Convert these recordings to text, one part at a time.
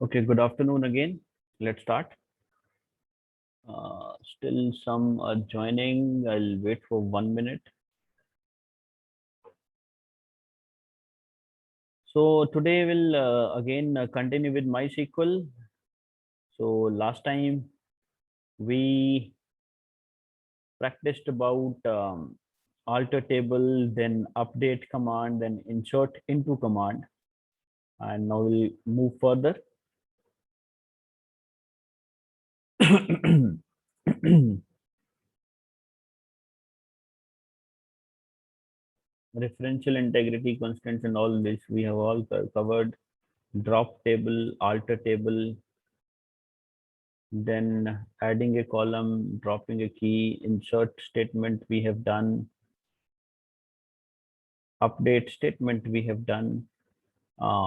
Okay, good afternoon again. Let's start. Still some are joining. I'll wait for 1 minute. So today we'll again continue with MySQL. So last time we practiced about alter table, then update command, then insert into command, and now we'll move further. Referential integrity constants and all this we have all covered. Drop table, alter table, then adding a column, dropping a key, insert statement we have done, update statement we have done.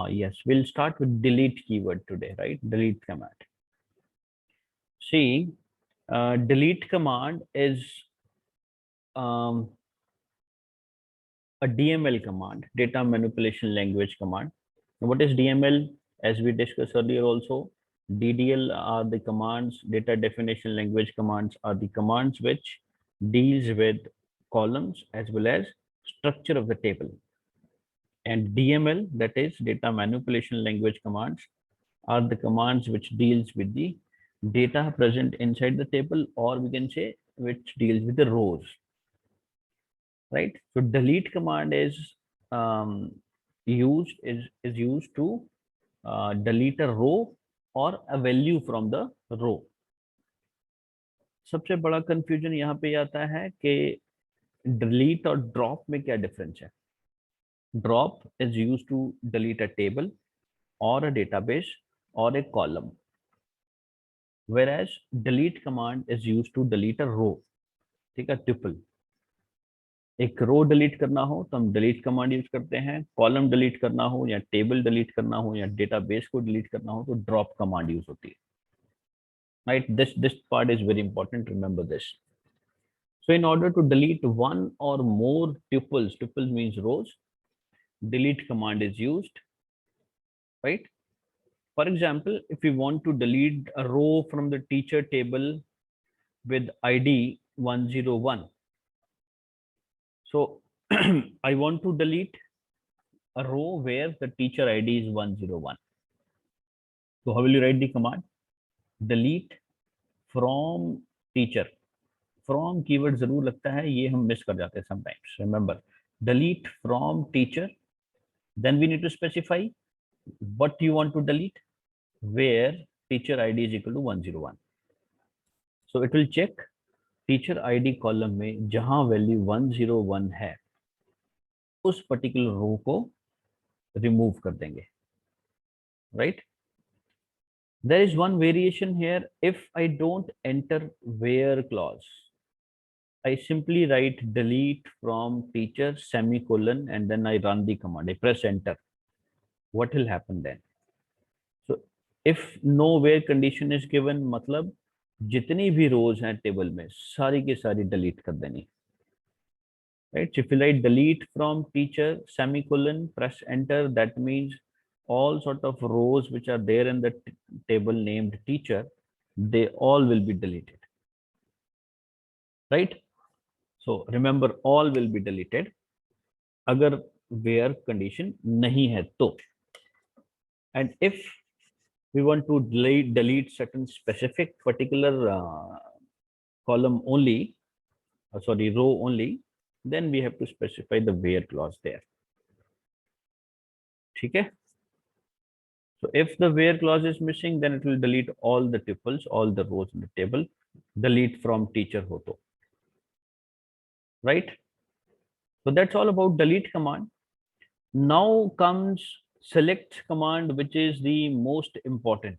Yes, we'll start with delete keyword today, right? Delete command. See, delete command is um, a DML command, data manipulation language command. What is DML? As we discussed earlier also, DDL are the commands, data definition language commands are the commands which deals with columns as well as structure of the table. And DML, that is data manipulation language commands, are the commands which deals with the data present inside the table, or we can say which deals with the rows, right? So delete command is used to delete a row or a value from the row. सबसे बड़ा confusion यहाँ पे आता है कि delete और drop में क्या डिफरेंस है. Drop is used to delete a table और अ डेटाबेस और a column, whereas delete command is used to delete a row. ठीक है, ट्रिपल. एक रो डिलीट करना हो तो हम डिलीट कमांड यूज करते हैं, कॉलम डिलीट करना हो या टेबल डिलीट करना हो या डेटाबेस को डिलीट करना हो तो ड्रॉप कमांड यूज होती है, right? This part is very important, remember this. So in order to delete one or more tuples means rows, delete command is used, right? For example, if we want to delete a row from the teacher table with ID 101, so I want to delete a row where the teacher ID is 101. So how will you write the command? Delete from teacher. From keyword जरूर लगता है, ये हम miss कर जाते हैं sometimes. Remember, delete from teacher. Then we need to specify what you want to delete, where teacher ID is equal to 101. So it will check teacher ID column में जहां वैल्यू 101 है उस पर्टिकुलर रो को remove कर देंगे, right? There is one variation here. If I don't enter where clause, I simply write delete from teacher semicolon and then I run the command. I press enter. What will happen then? So if no where condition is given, मतलब जितनी भी rows हैं table में सारी की सारी delete कर देनी, right? So if you write delete from teacher semicolon, press enter, that means all sort of rows which are there in the table named teacher, they all will be deleted, right? So remember, all will be deleted अगर where condition नहीं है तो. And if we want to delete certain specific particular column only, sorry, row only, then we have to specify the where clause there. ठीक है? So if the where clause is missing, then it will delete all the tuples, all the rows in the table. Delete from teacher ho to, right? So that's all about delete command. Now comes select command, which is the most important.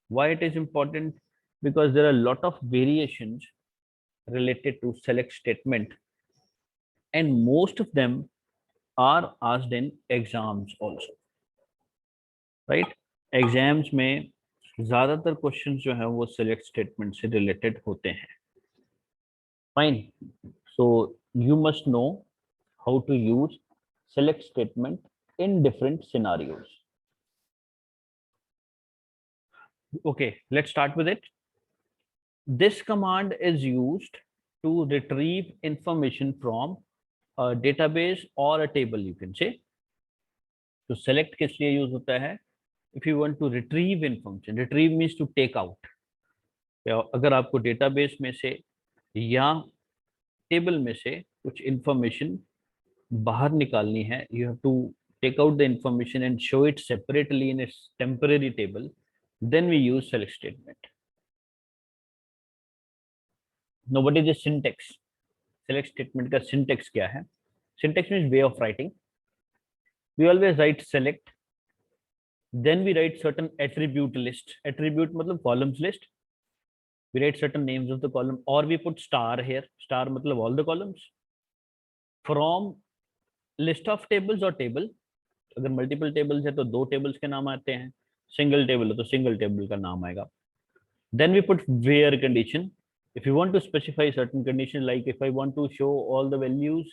Why it is important? Because there are a lot of variations related to select statement, and most of them are asked in exams also, right? Exams में ज्यादातर questions जो है वो select statement से related होते हैं. Fine. So you must know how to use select statement in different scenarios. Okay, let's start with it. This command is used to retrieve information from a database or a table, you can say. तो select किस लिए use होता है? If you want to retrieve information, retrieve means to take out. या अगर आपको database में से या टेबल में से कुछ इंफॉर्मेशन बाहर निकालनी है, you have to take out the information and show it separately in a temporary table, then we use select statement. Now what is the syntax? Select statement का syntax क्या है? Syntax means way of writing. We always write select, then we write certain attribute list. Attribute मतलब columns list. We write certain names of the column, or we put star here. Star मतलब all the columns. From list of tables or table. अगर multiple tables है तो दो tables के नाम आते हैं. Single table है तो single table का नाम आएगा. Then we put where condition. If you want to specify certain condition, like if I want to show all the values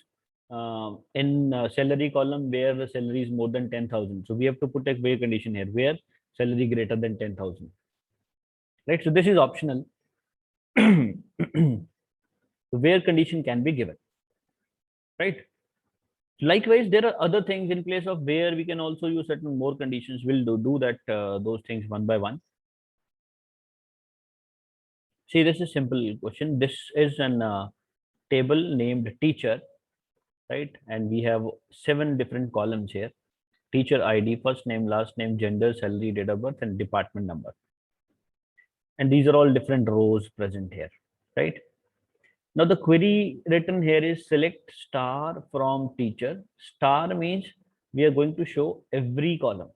in salary column where the salary is more than 10,000, so we have to put a where condition here, where salary greater than 10,000, right? So this is optional. Where condition can be given, right? Likewise, there are other things in place of where we can also use certain more conditions. We'll do that those things one by one. See, this is simple question. This is an table named teacher, right? And we have 7 different columns here. Teacher ID, first name, last name, gender, salary, date of birth, and department number. And these are all different rows present here, right? Now the query written here is select star from teacher. Star means we are going to show every column.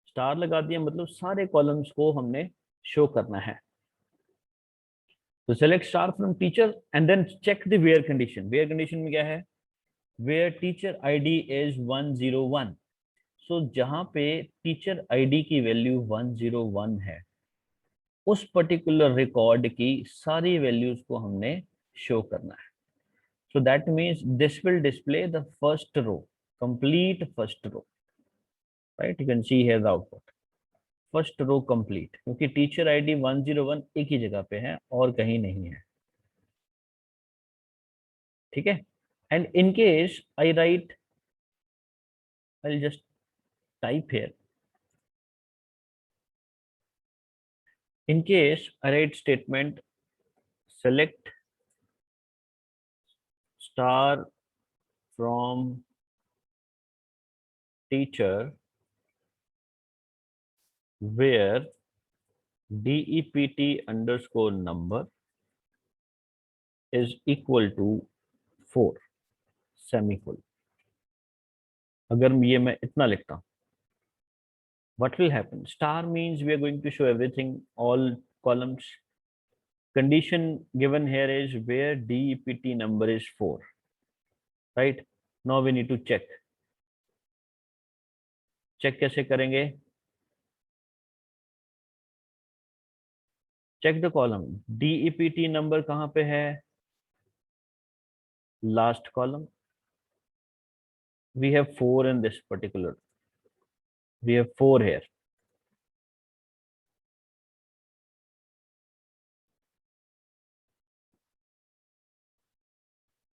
Star लगा दिया मतलब सारे columns को हमने show करना है. So select star from teacher and then check the where condition. Where condition में क्या है? Where teacher ID is 101. So जहाँ पे teacher ID की value 101 है, उस पर्टिकुलर रिकॉर्ड की सारी वैल्यूज को हमने शो करना है. So that means this will display the first row, complete first row, right? You can see here the output, first row complete, क्योंकि टीचर आईडी 101 एक ही जगह पे है और कहीं नहीं है. ठीक है. And in case I right, I just type here, in case I write statement select star from teacher where DEPT underscore number is equal to 4 semicolon. अगर ये मैं इतना लिखता हूं, what will happen? Star means we are going to show everything, all columns. Condition given here is where DEPT number is 4, right? Now we need to check. Check कैसे करेंगे? Check the column. DEPT number कहाँ पे है? Last column. We have 4 in this particular. We have 4 here.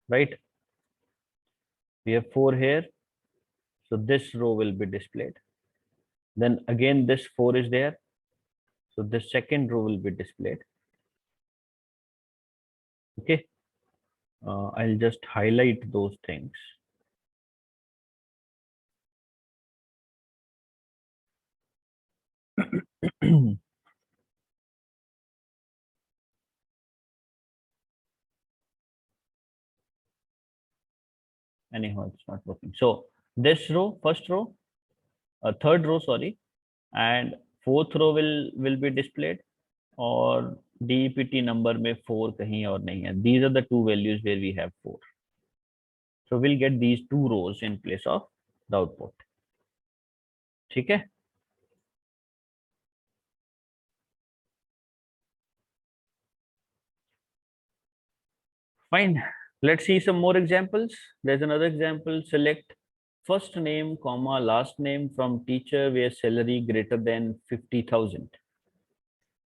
Right? We have 4 here. So this row will be displayed. Then again, this 4 is there. So the second row will be displayed. Okay. I'll just highlight those things. Anyhow, it's not working. So this row, first row, third row, sorry, and fourth row will be displayed, or DEPT number में 4 कहीं और नहीं है. These are the two values where we have 4. So we'll get these 2 rows in place of the output. ठीक है. Fine. Let's see some more examples. There's another example. Select first name comma last name from teacher where salary greater than 50,000.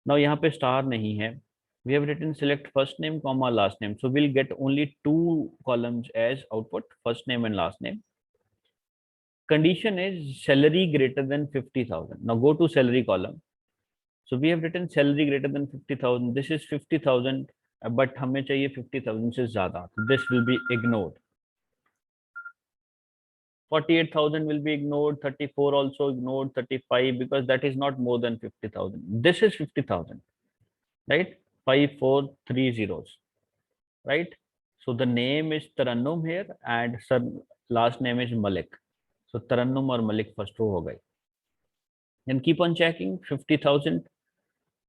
now यहाँ पे star नहीं है. We have written select first name comma last name, so we'll get only two columns as output, first name and last name. Condition is salary greater than 50,000. now go to salary column. So we have written salary greater than 50,000. This is 50,000, but हमें चाहिए 50,000 से ज़्यादा. So this will be ignored. 48,000 will be ignored. 34 also ignored. 35 because that is not more than 50,000. This is 50,000, right? 5, 4, 3 zeros, right? So the name is Tarannum here and last name is Malik. So Tarannum or Malik first row हो गई. Then keep on checking. 50,000.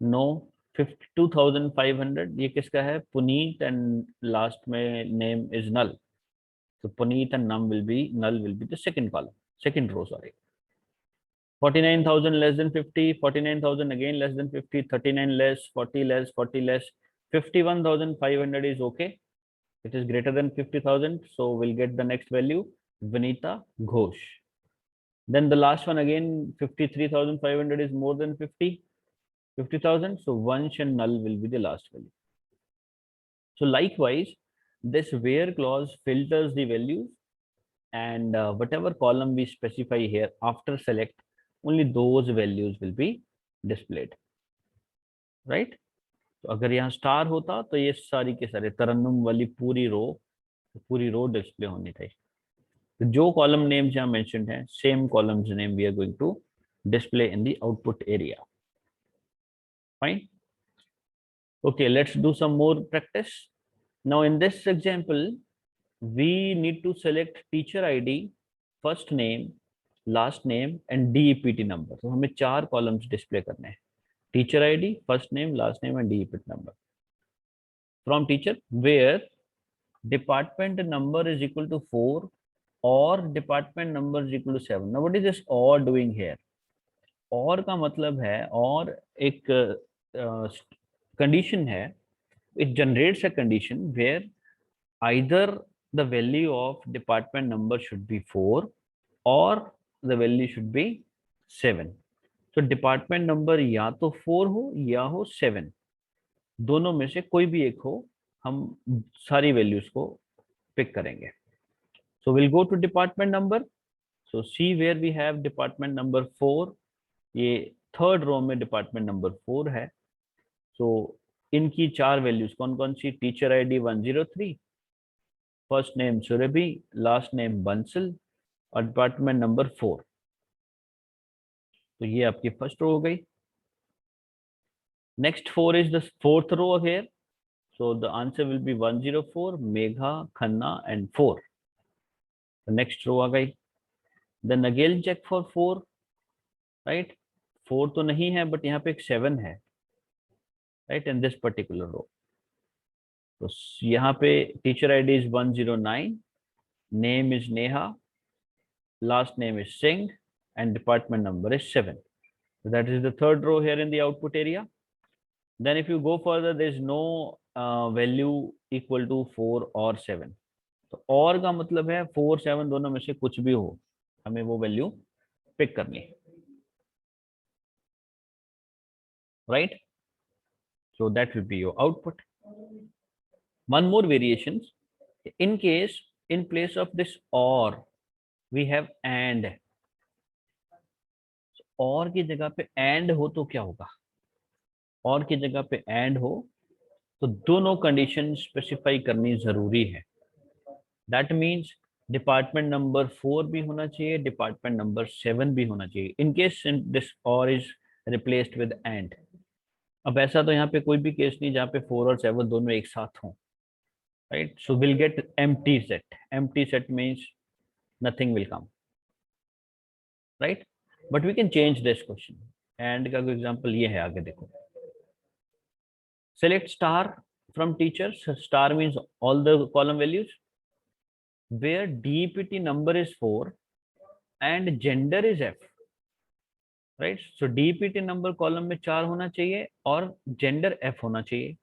No. 52,500 ये किसका है? Puneet and last में name is null. So Puneet and null will be the second column, second row, sorry. 49,000 less than 50, 49,000 again less than 50, 39 less, 40 less, 40 less, 51,500 is okay. It is greater than 50,000, so we'll get the next value, Vanita Ghosh. Then the last one again, 53,500 is more than 50,000, so Vansh and null will be the last value. So likewise, this where clause filters the values, and whatever column we specify here after select, only those values will be displayed, right? तो अगर यहाँ star होता तो ये सारी के सारे तरन्नुम वाली पूरी रो डिस्प्ले होनी थी. तो जो कॉलम नेम्स यहाँ मेंशन्ड हैं, same columns name we are going to display in the output area. Fine. Okay, let's do some more practice. Now in this example, we need to select teacher ID, first name, last name and DEPT number. तो हमें 4 columns display करने हैं. Teacher ID, first name, last name and DEPT number. From teacher, where department number is equal to 4 or department number is equal to 7. Now what is this or doing here? और का मतलब है और एक condition है. It generates a condition where either the value of department number should be 4 or the value should be 7. तो department number या तो 4 हो या हो 7, दोनों में से कोई भी एक हो, हम सारी वैल्यूज को पिक करेंगे. So will go to department number. So see where we have department number 4. ये थर्ड रो में डिपार्टमेंट नंबर 4 है. सो इनकी 4 वैल्यूज कौन कौन सी? Teacher ID 103, first name Surbhi, last name Bansal और डिपार्टमेंट नंबर 4. तो ये आपकी फर्स्ट रो हो गई. Next 4 is the fourth row here. So the answer will be 104, Megha, Khanna and 4. The next row आ गई. Then again check for 4, right? 4 तो नहीं है, but यहाँ पे एक 7 है, right? In this particular row. तो यहाँ पे teacher ID is 109, name is Neha, last name is Singh and department number is 7. So that is the third row here in the output area. Then if you go further, there is no value equal to 4 or 7. तो और का मतलब है 4, 7 दोनों में से कुछ भी हो, हमें वो वैल्यू पिक करनी है, right? So that will be your output. One more variations. In case in place of this or we have and. और की जगह पे and हो तो क्या होगा? और की जगह पे and हो तो दोनों कंडीशन स्पेसिफाई करनी जरूरी है. दैट मीन्स डिपार्टमेंट नंबर 4 भी होना चाहिए, डिपार्टमेंट नंबर 7 भी होना चाहिए, इन केस दिस और इज रिप्लेस्ड विद एंड. अब ऐसा तो यहाँ पे कोई भी केस नहीं जहाँ पे 4 और 7 दोनों एक साथ हों, right? So will get empty set. Empty set means nothing will come, right? But we can change this question. And का एग्जांपल ये है, आगे देखो. Select star from teachers. Star means all the column values where DPT number is 4 and gender is F, right? So DPT number column में 4 होना चाहिए और gender F होना चाहिए.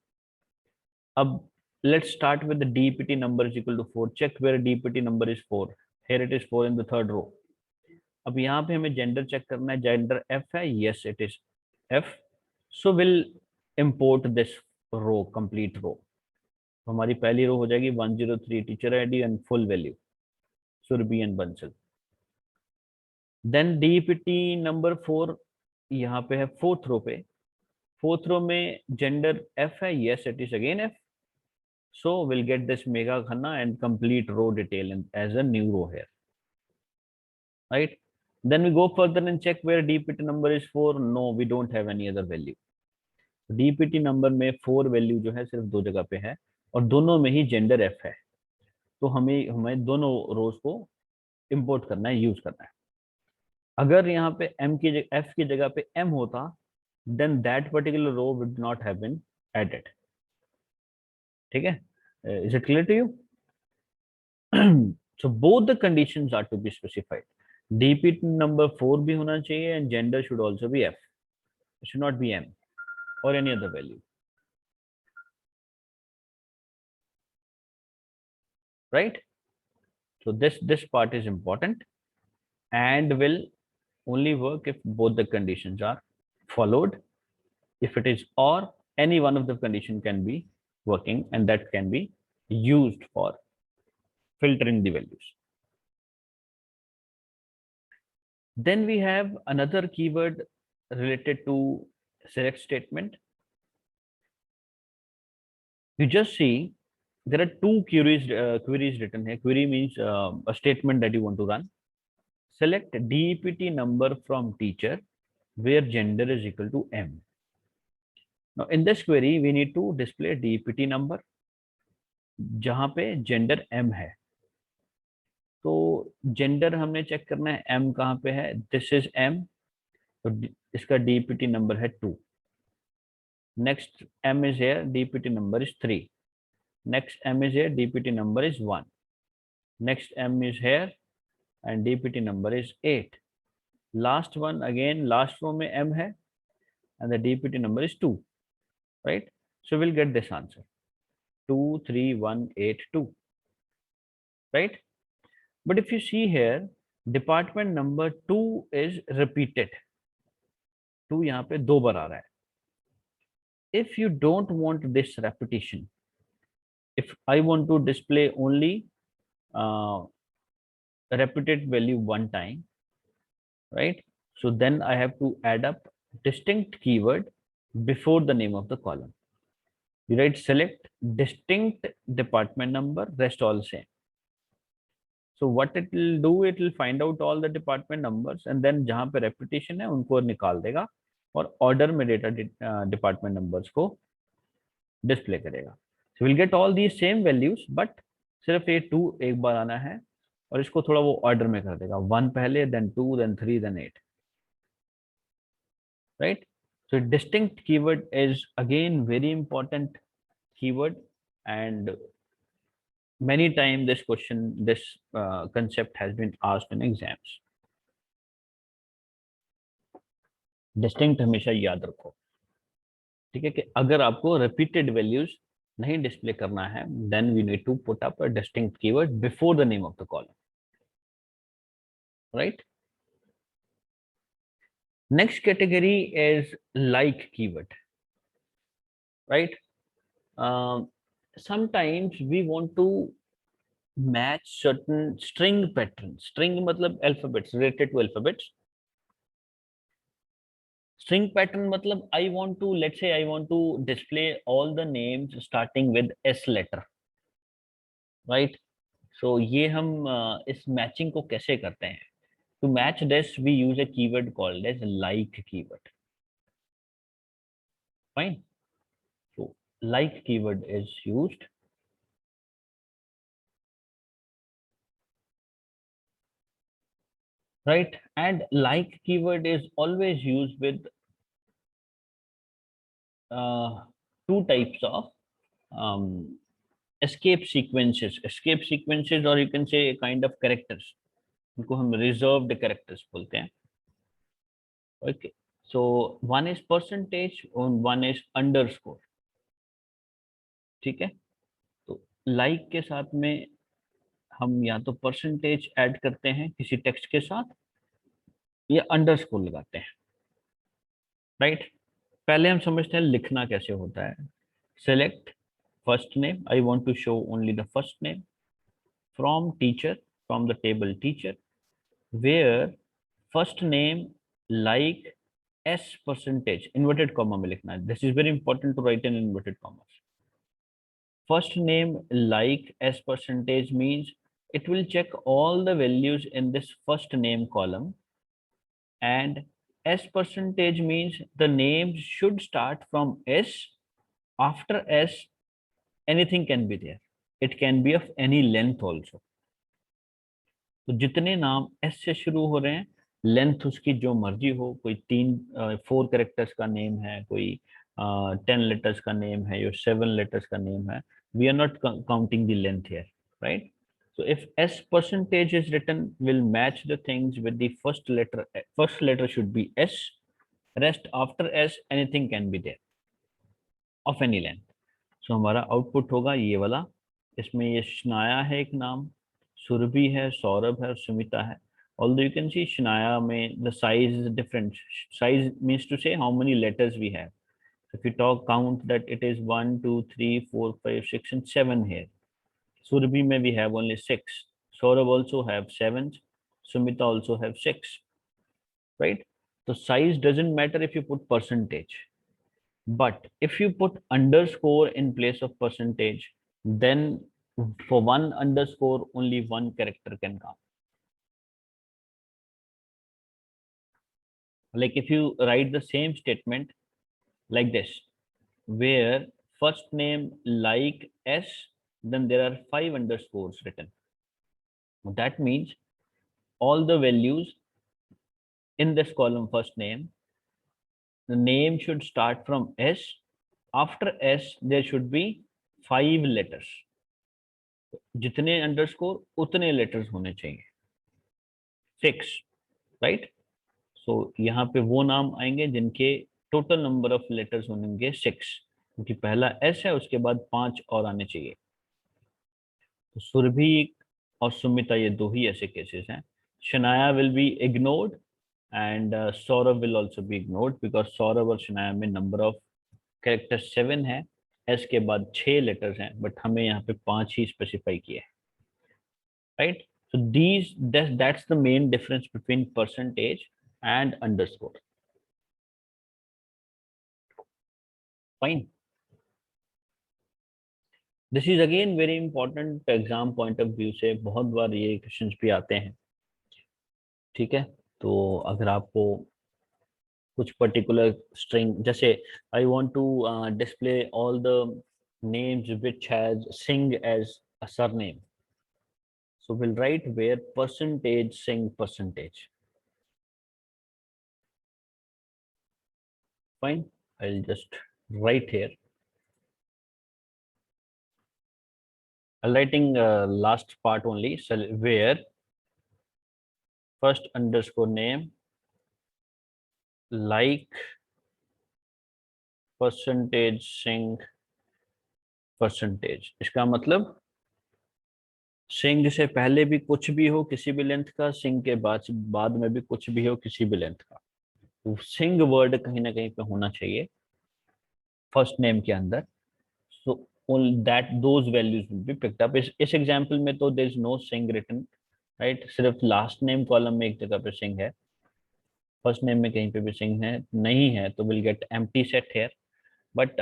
अब let's start with the DPT number is equal to 4. Check where DPT number is 4. Here it is 4 in the third row. अब यहाँ पे हमें जेंडर चेक करना है, जेंडर एफ है, yes it is F, so will import this row, complete row. तो हमारी पहली रो हो जाएगी 103 teacher ID and full value Surbhi and Bansal. Then DPT number 4 यहाँ पे है फोर्थ रो पे, फोर्थ रो में जेंडर एफ है, yes it is again F, so we'll get this mega khanna and complete row detail as a new row here, right? Then we go further and check where dpt number is 4. No, we don't have any other value. dpt number में 4 value जो है सिर्फ दो जगह पे है और दोनों में ही जेंडर एफ है, तो हमें हमें दोनों रोज को इंपोर्ट करना है, यूज करना है। अगर यहाँ पे एम की एफ की जगह पे एम होता, then that particular row would not have been added. ठीक है, is it clear to you? So both the conditions are to be specified. DP number 4 भी होना चाहिए and gender should also be F. It should not be M or any other value. Right? So this part is important and will only work if both the conditions are followed. If it is or, any one of the condition can be working and that can be used for filtering the values. Then we have another keyword related to select statement. You just see there are two queries written here. Query means a statement that you want to run. Select DPT number from teacher where gender is equal to M. Now in this query we need to display DPT number जहाँ पे gender M है। तो gender हमने check करना है M कहाँ पे है, this is M, तो इसका DPT नंबर है 2। Next M is here, DPT number is 3। Next M is here, DPT number is 1। Next M is here and DPT number is 8। Last one again, last row में M है and the DPT number is 2, right? So we'll get this answer 23182, right? But if you see here, department number 2 is repeated, 2 यहाँ पे 2 बार आ रहा है। If you don't want this repetition, if I want to display only repeated value one time, right? So then I have to add up distinct keyword before the name of the column. You write select distinct department number, rest all same. So what it will do, it will find out all the department numbers and then जहाँ पे repetition है उनको निकाल देगा और order में data department numbers को display करेगा। So we'll get all these same values, but सिर्फ ये 2 एक बार आना है और इसको थोड़ा वो order में कर देगा, 1 पहले, then 2, then 3, then 8, right? So distinct keyword is again very important keyword, and many times this question, this concept has been asked in exams. Distinct हमेशा याद रखो, ठीक है, कि अगर आपको repeated values नहीं display करना है, then we need to put up a distinct keyword before the name of the column, right? Next category is like keyword, right? Sometimes we want to match certain string patterns. String मतलब alphabets, related to alphabets. String pattern मतलब I want to, let's say I want to display all the names starting with S letter, right? So ये हम इस matching को कैसे करते हैं? To match this, we use a keyword called as like keyword. Fine. So like keyword is used. Right, and like keyword is always used with 2 types of escape sequences, or you can say a kind of characters, उनको हम reserved characters बोलते हैं। Okay, so one is percentage and one is underscore, ठीक है? तो like के साथ में हम या तो परसेंटेज ऐड करते हैं किसी टेक्स्ट के साथ या अंडरस्कोर लगाते हैं, राइट। पहले हम समझते हैं लिखना कैसे होता है। Select first name, I want to show only the first name from teacher, from the table teacher, where first name like S percentage, inverted comma में लिखना है, this is very important to write in inverted comma. First name like as percentage means it will check all the values in this first name column, and S percentage means the names should start from S. After S, anything can be there. It can be of any length also. तो जितने नाम S से शुरू हो रहे हैं, length उसकी जो मर्जी हो, कोई 4 कैरेक्टर्स का नेम है, कोई 10 लेटर्स का नेम है, या 7 लेटर्स का नेम है, we are not counting the length here, right? So if S percentage is written, will match the things with the first letter. First letter should be S. Rest after S, anything can be there of any length. So हमारा output होगा ये वाला। इसमें ये शनाया है एक नाम, सुरभि है, सौरभ है और सुमिता है। Although you can see Shanaya में the size is different. Size means to say how many letters we have. If you talk count that it is 1, 2, 3, 4, 5, 6 and 7 here. Surabhi may we have only 6. Saurabh also have 7. Sumita also have 6. Right? So size doesn't matter if you put percentage. But if you put underscore in place of percentage, then for one underscore, only one character can come. Like if you write the same statement like this, where first name like S, then there are 5 underscores written. That means all the values in this column first name, the name should start from S. After S, there should be 5 letters. जितने underscore उतने letters होने चाहिए, 6, right. सो यहाँ पे वो नाम आएंगे जिनके टोटल नंबर ऑफ लेटर्स होंगे 6, क्योंकि पहला S है, उसके बाद 5 और आने चाहिए। तो सुरभि और सुमिता ये 2 ही ऐसे केसेस हैं। Shanaya will be ignored and Saurabh will also be ignored, because Saurabh और शनाया में नंबर ऑफ कैरेक्टर 7 है, एस के बाद 6 लेटर्स हैं, बट हमें यहाँ पे 5 ही स्पेसिफाई किए हैं, right. So that's the main difference between percentage and underscore. Fine. This is again very important exam point of view से बहुत बार ये क्वेश्चंस भी आते हैं, ठीक है। तो अगर आपको कुछ पर्टिकुलर स्ट्रिंग, जैसे I want to display all the names which has Singh as a surname, so we'll write where percentage sing percentage. Fine, I'll just write here. I'm writing last part only, so where first underscore name like percentage sing percentage. इसका मतलब सिंग से पहले भी कुछ भी हो किसी भी लेंथ का, सिंग के बाद में भी कुछ भी हो किसी भी लेंथ का, तो सिंग वर्ड कहीं ना कहीं पे होना चाहिए फर्स्ट नेम के अंदर। So that those values will be picked up. इस एग्जांपल में तो there is no Singh written, right, सिर्फ लास्ट नेम कॉलम में एक जगह पे सिंग है, फर्स्ट नेम में कहीं पे भी सिंग है नहीं है, तो will get empty set here. But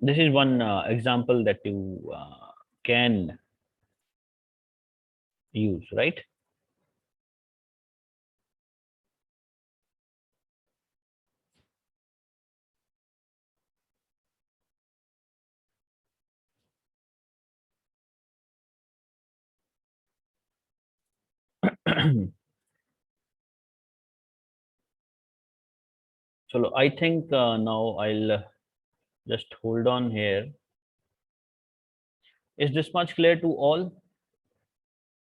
this is one example that you can use, right? So I think now I'll just hold on here. Is this much clear to all?